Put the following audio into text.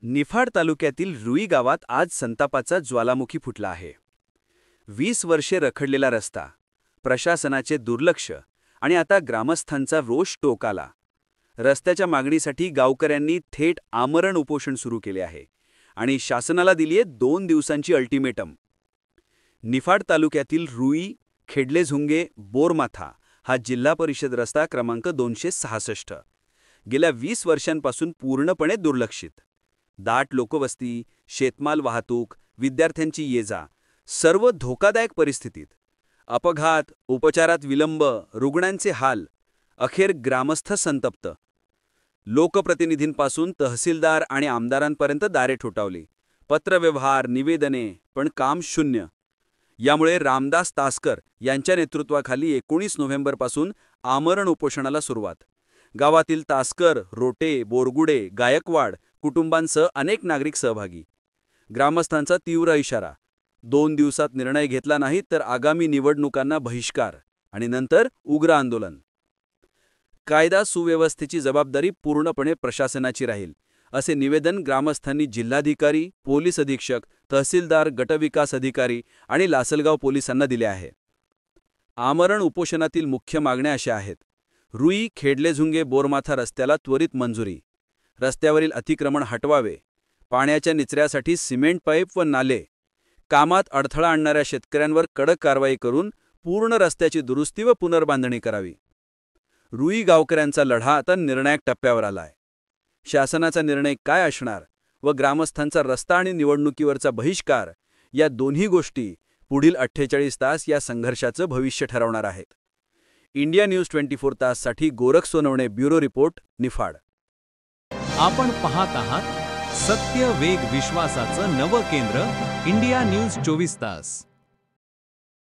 निफाड तालुक्यातील रुई गावात आज संतापाचा ज्वालामुखी फुटला आहे. 20 वर्षे रखडलेला रस्ता, प्रशासनाचे दुर्लक्ष आणि आता ग्रामस्थांचा रोष टोकाला. रस्त्याच्या मागणीसाठी गावकऱ्यांनी थेट आमरण उपोषण सुरू केले आहे आणि शासनाला दिलीये 2 दिवसांची अल्टिमेटम. निफाड तालुक्यातील रुई, खेडलेझुंगे, बोरमाथा हा जिल्हा परिषद रस्ता क्रमांक 266 गेल्या 20 वर्षांपासून पूर्णपणे दुर्लक्षित. दाट लोकवस्ती, शेतमाल वाहतूक, विद्यार्थ्यांची ये-जा, सर्व धोकादायक परिस्थितीत. अपघात, उपचारात विलंब, रुग्णांचे हाल. अखेर ग्रामस्थ संतप्त. लोकप्रतिनिधींपासून तहसीलदार आणि आमदारांपर्यंत दारे ठोठावली. पत्रव्यवहार, निवेदने, पण काम शून्य. यामुळे रामदास तासकर यांच्या नेतृत्वाखाली 19 नोव्हेंबरपासून आमरण उपोषणाला सुरुवात. गावातील तासकर, रोटे, बोरगुडे, गायकवाड कुटुंबांसह अनेक नागरिक सहभागी. ग्रामस्थांचा तीव्र इशारा, 2 दिवसात निर्णय घेतला नाही तर आगामी निवडणुकांना बहिष्कार आणि नंतर उग्र आंदोलन. कायदा सुव्यवस्थेची जबाबदारी पूर्णपणे प्रशासनाची राहील, असे निवेदन ग्रामस्थांनी जिल्हाधिकारी, पोलीस अधीक्षक, तहसीलदार, गटविकास अधिकारी आणि लासलगाव पोलिसांना दिले आहे. आमरण उपोषणातील मुख्य मागण्या अशा आहेत: रुई, खेडलेझुंगे, बोरमाथा रस्त्याला त्वरित मंजुरी. रस्त्यावरील अतिक्रमण हटवावे. पाण्याच्या निचऱ्यासाठी सिमेंट पाईप व नाले. कामात अडथळा आणणाऱ्या शेतकऱ्यांवर कडक कारवाई करून पूर्ण रस्त्याची दुरुस्ती व पुनर्बांधणी करावी. रुई गावकऱ्यांचा लढा आता निर्णायक टप्प्यावर आलाय. शासनाचा निर्णय काय असणार व ग्रामस्थांचा रस्ता आणि निवडणुकीवरचा बहिष्कार, या दोन्ही गोष्टी पुढील 48 तास या संघर्षाचं भविष्य ठरवणार आहेत. इंडिया न्यूज 24 ताससाठी गोरख सोनवणे, ब्युरो रिपोर्ट, निफाड. आपण पाहत आहात सत्य, वेग, विश्वासाचं नवं केंद्र, इंडिया न्यूज 24 तास.